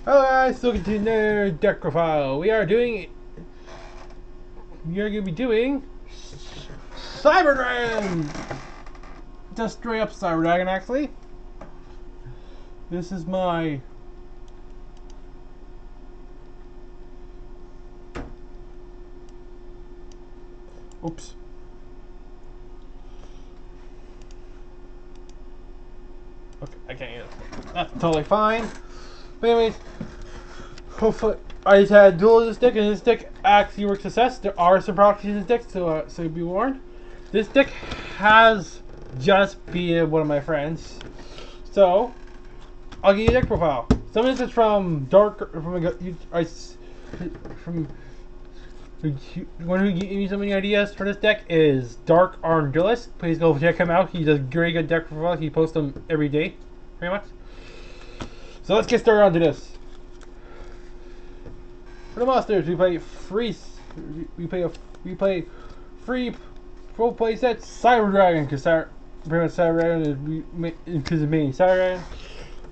Hello guys, welcome to another deck profile. We are going to be doing Cyber Dragon. Just straight up Cyber Dragon, actually. This is my oops. Okay, I can't hear this. That's totally fine. But anyways, hopefully I just had dual of this deck, and this deck actually works success. There are some proxies in this deck, so be warned. This deck has just beat one of my friends, so I'll give you a deck profile. Some of this is from one who gave me so many ideas for this deck is Dark Arndulus. Please go check him out. He does very good deck profiles. He posts them every day, pretty much. So let's get started onto this. For the monsters, we play free. We play free full play set Cyber Dragon because pretty much Cyber Dragon is mainly Cyber Dragon.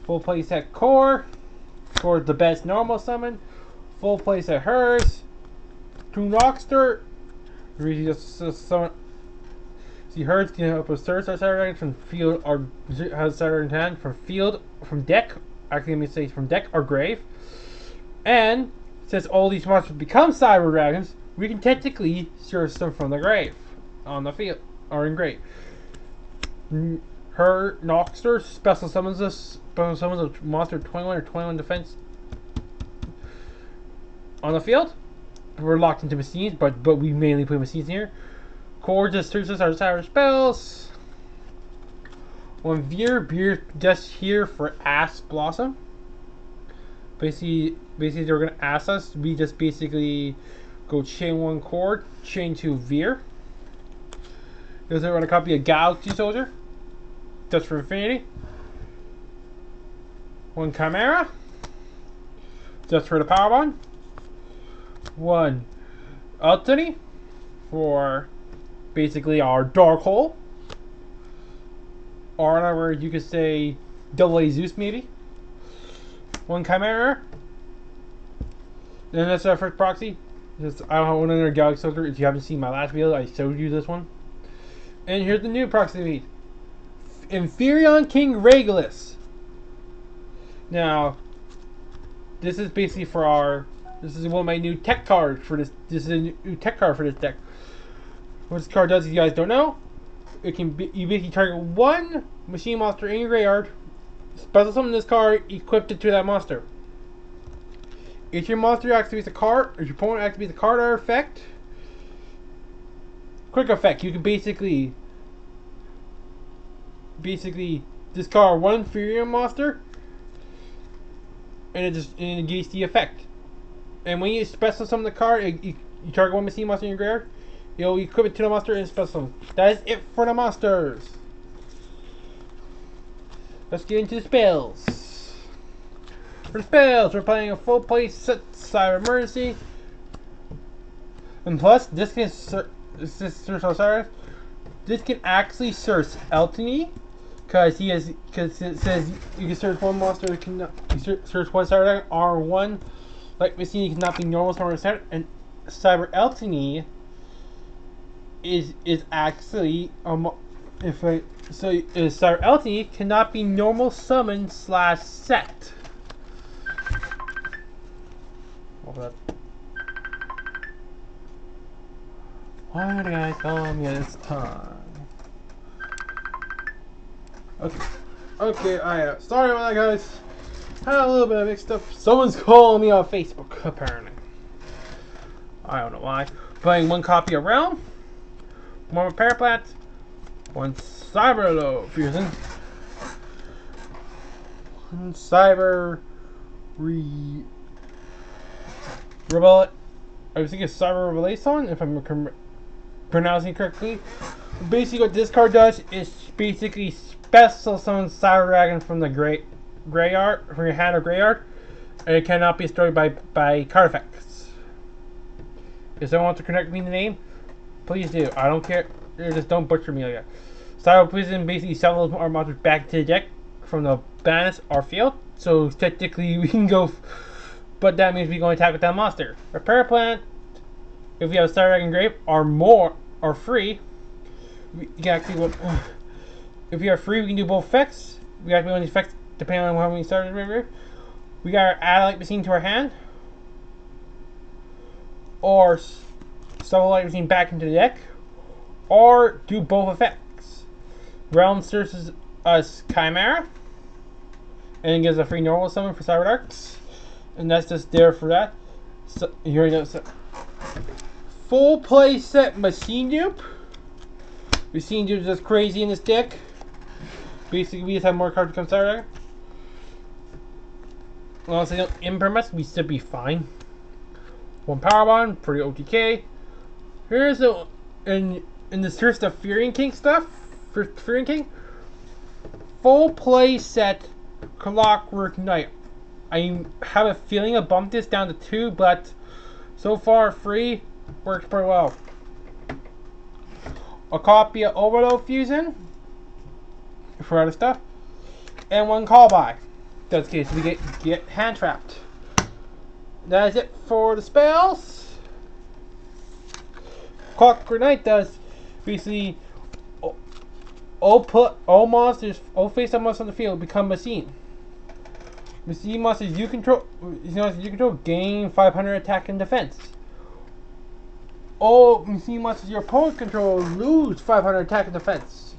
Full play set Core. Core is the best normal summon. Full play set Hers. To Noxter. Really just summon. See, Hers can help us search our Cyber Dragon from field or has Cyber Dragon hand from field from deck. Actually, let me say from deck or grave. And since all these monsters become Cyber Dragons, we can technically search them from the grave on the field or in grave. Her Noxter special summons a monster 21 or 21 defense on the field. We're locked into machines, but we mainly play machines here. Core just searches our cyber spells. One Veer just here for Ass Blossom. Basically they're gonna ask us. We just basically go chain one Core, chain two Veer. Because they're gonna copy a Galaxy Soldier. Just for Infinity. One Chimera. Just for the Power Bond. One Altany for basically our Dark Hole. Or in other words, you could say Double A Zeus maybe. One Chimera. Then that's our first proxy. I don't have one other Galaxy Soldier. If you haven't seen my last video, I showed you this one. And here's the new proxy we need. Inferion King Regulus. Now, this is basically for our. This is one of my new tech cards for this. This is a new tech card for this deck. What this card does, if you guys don't know, it can be, you basically target one machine monster in your graveyard, special summon this card, equip it to that monster. If your monster activates a card, or your opponent activates a card or effect, quick effect, you can basically discard one inferior monster, and it just negates the effect. And when you special summon the card, you target one machine monster in your graveyard, you'll equip it to the monster and special summon. That is it for the monsters. Let's get into the spells. For the spells, we're playing a full play set Cyber Emergency. And plus, this can search Osiris. This can actually search Altany. Because it says you can search one monster, you can search one Cyber Dragon, R1. Like we see, cannot be normal summon center, and Cyber Altany is actually Cyber Altany cannot be normal summon / set. Why did I call me this time? Okay, sorry about that, guys. Had a little bit of mixed up. Someone's calling me on Facebook, apparently. I don't know why. Playing one copy of Realm, one Paraplat, one Cyber Fusion, one Cyber Rebel. I was thinking Cyber Revelation, if I'm pronouncing it correctly. Basically, what this card does is basically special summon Cyber Dragon from the graveyard, from your hand or graveyard, and it cannot be destroyed by card effects. If someone wants to correct me in the name, please do. I don't care. Just don't butcher me like that. Cyber Poison basically summons our monsters back to the deck from the banish our field. So technically we can go, but that means we go attack with that monster. Repair plant. If we have a Star Dragon Grave or free, we can actually. If we are free, we can do both effects. We activate one of these effects depending on how many Star Dragon Grave. We got our Adelight Machine to our hand, or Starlight Machine back into the deck, or do both effects. Realm searches us Chimera, and it gives a free normal summon for Cyber Darks, and that's just there for that. So you already know. So, full play set Machine Dupe. Machine Dupe is just crazy in this deck. Basically, we just have more cards to come Cyber Dragon. As long as they don't imperm, we should be fine. One Power Bond for the OTK. Here's the here's the Fury King stuff for Fury King. Full play set Clockwork Knight. I have a feeling I bumped this down to 2, but so far free works pretty well. A copy of Overload Fusion for other stuff, and one call by. That's in case we get hand trapped. That is it for the spells. Clockwork Knight does basically all monsters, all face-up monsters on the field become machine. Machine monsters you control gain 500 attack and defense. All machine monsters your opponent control lose 500 attack and defense.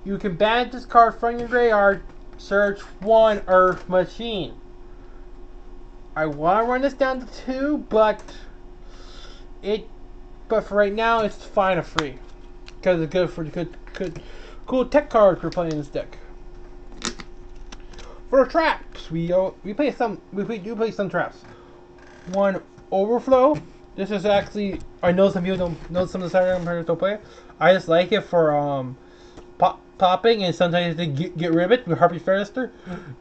You can ban this card from your graveyard. Search one Earth Machine. I want to run this down to 2, but for right now it's fine and free because it's good for the cool tech cards we're playing in this deck. For traps, we do play some traps. One Overflow. This is actually, I know some people don't know, some of the Cyber players don't play it. I just like it for popping, and sometimes they get rid of it with Harpy Fairlister.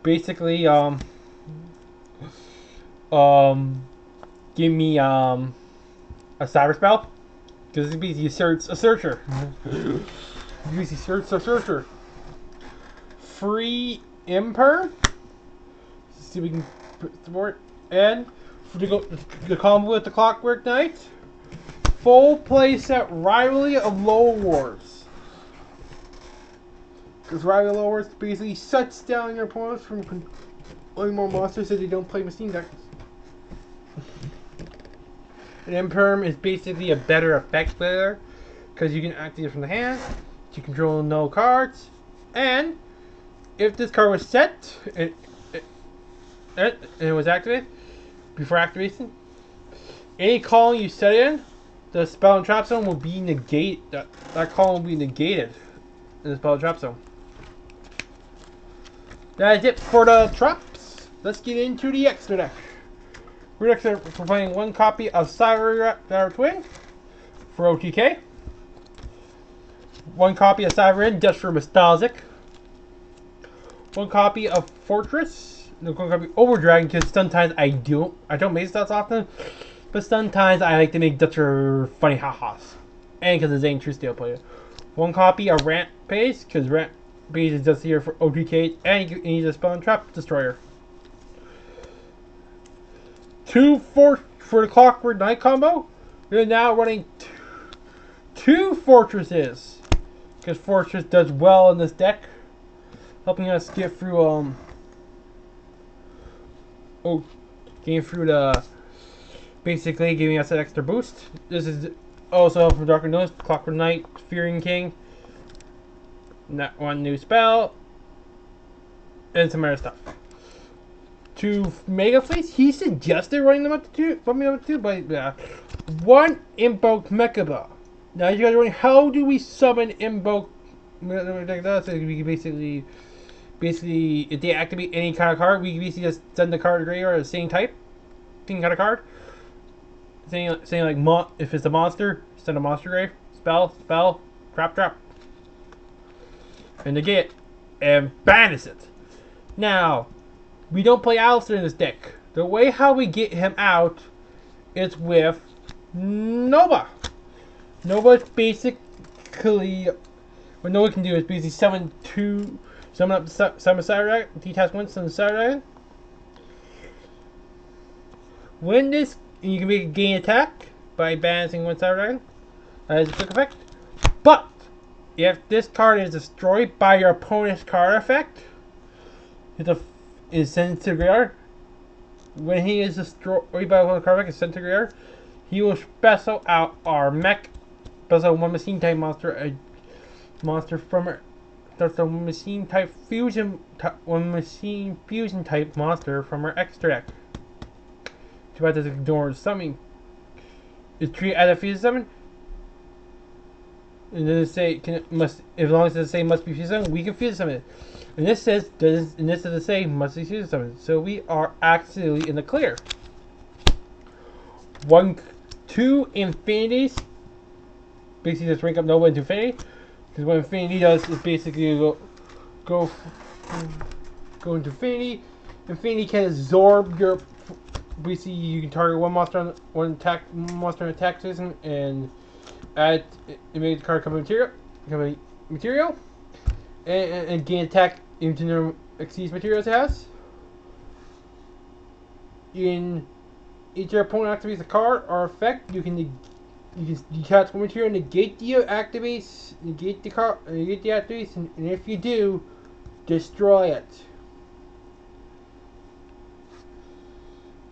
Basically, give me a cyber spell, because it basically asserts a searcher. Basically asserts a searcher. Free Imper. See if we can support, and for the combo with the Clockwork Knight. Full play set Rivalry of Low Wars. Because Rivalry of Low Wars basically shuts down your opponents from controlling more monsters if they don't play machine decks. An Imperm is basically a better effect player because you can activate it from the hand, you control no cards, and if this card was set and it was activated before activation, any column you set in, the spell and trap zone will be negated. That column will be negated in the spell and trap zone. That is it for the traps. Let's get into the extra deck. We're playing one copy of Cyber Twin for OTK. One copy of Cyber just for nostalgic. One copy of Fortress. No, one copy of Overdragon because sometimes I don't make stats often, but sometimes I like to make Dutch for funny ha-has. And because it's Zane True Steel player. One copy of Rampage because Rampage is just here for OTK, and you need a Spell and Trap Destroyer. 2 for the Clockwork Knight combo. We're now running two Fortresses because Fortress does well in this deck, helping us get through basically giving us an extra boost. This is also from Darker Notice, Clockwork Knight, Fury King, that one new spell, and some other stuff. To Mega Fleets, he suggested running them up to 2, but one Invoke Mechaba. Now you guys are wondering, how do we summon Invoke Mechaba? So we can basically, if they activate any kind of card, we can basically just send the card to graveyard of the same type, same kind of card. Saying like if it's a monster, send a monster grave, spell, trap, and negate, and banish it. Now, we don't play Alistair in this deck. The way how we get him out is with Nova. Nova is basically, what Nova can do is basically summon Summon up summon Cyber Dragon. Detach one, summon Cyber Dragon. When this, you can make a gain attack by balancing one Cyber Dragon. That is a quick effect. But if this card is destroyed by your opponent's card effect, is sent to the graveyard. When he is destroyed by one card effect, is sent to the graveyard. He will special out our mech, special one machine type monster, a monster from her. That's a machine type fusion, one machine fusion type monster from her extra deck. Too bad doesn't ignore summoning. Is treated as a fusion summon. And then it say must, as long as it say must be fusion summon, we can fusion summon it. And this says doesn't say must be fusion summon. So we are actually in the clear. 2 infinities. Basically just rank up Nova into infinity. Because what infinity does is basically go into infinity. Infinity can absorb your. Basically, you can target one monster on one attack system and add and make the card become material, and gain attack into the exceeds materials it has. In each your opponent activates a card or effect, you can detach one material, negate the activates, negate the activates, and if you do, destroy it.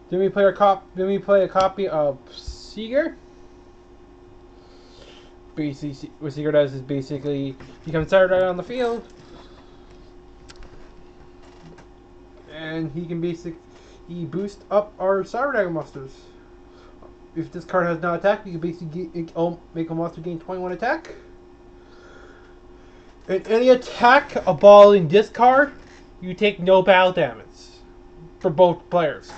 Then we play a copy of Seeger. Basically, what Seeger does is basically he comes started out on the field, and he can boost up our Cyber Dragon monsters. If this card has no attack, you can basically make a monster gain 21 attack. And any attack aballing this card, you take no battle damage for both players.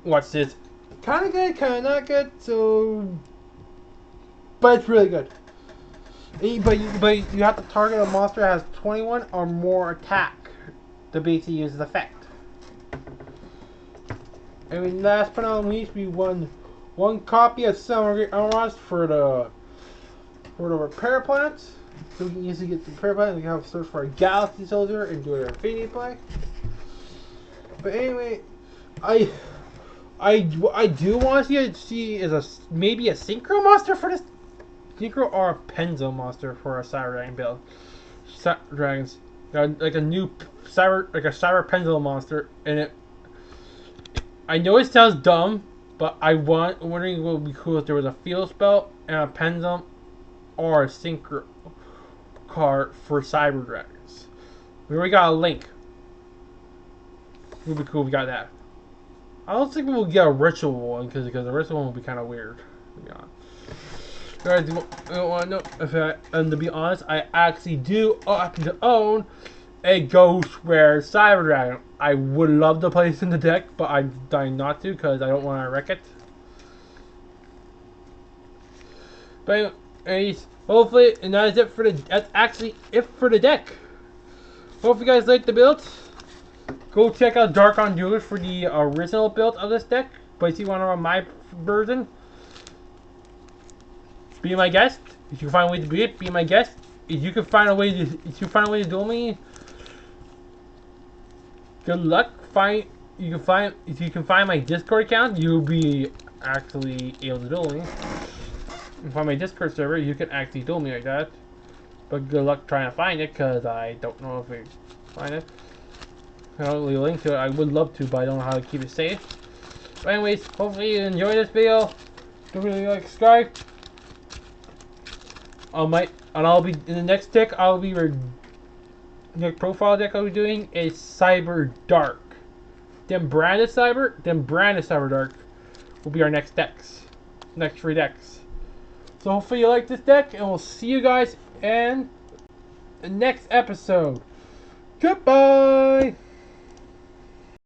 Watch this. Kind of good, kind of not good. So, but it's really good. But you have to target a monster that has 21 or more attack to basically use the effect. I mean, last but not least, we won one copy of Summer Armors for the repair planets. So we can easily get the repair planet. We can have a search for a Galaxy Soldier and do an Infinity play. But anyway, I do want to see is maybe a Synchro monster for this. Synchro or a Penzo monster for a Cyber Dragon build. Dragons, like a new Cyber Penzo monster, and it. I know it sounds dumb, but wondering what would be cool if there was a field spell and a Pendulum or a Synchro card for Cyber Dragons. We already got a Link. It would be cool if we got that. I don't think we'll get a Ritual one because the Ritual one will be kind of weird. To be honest. And to be honest, I actually do happen to own a Ghostware Cyber Dragon. I would love to place in the deck, but I'm dying not to because I don't want to wreck it. But anyways, hopefully, and that is it for that's actually it for the deck. Hope you guys liked the build. Go check out Darkon Jewelers for the original build of this deck. But if you want to run my version, be my guest. If you find a way to beat it, be my guest. If you can find a way to duel me, good luck. If you can find my Discord account, you'll be actually able to duel me. If you find my Discord server, you can actually duel me like that. But good luck trying to find it, because I don't know if we find it. I don't really link to it. I would love to, but I don't know how to keep it safe. But anyways, hopefully you enjoyed this video. Don't forget to like, subscribe. I'll be in the next deck. Next profile deck I'll be doing is Cyber Dark. Then Branded Cyber Dark will be our next decks. Next 3 decks. So hopefully you like this deck, and we'll see you guys in the next episode. Goodbye!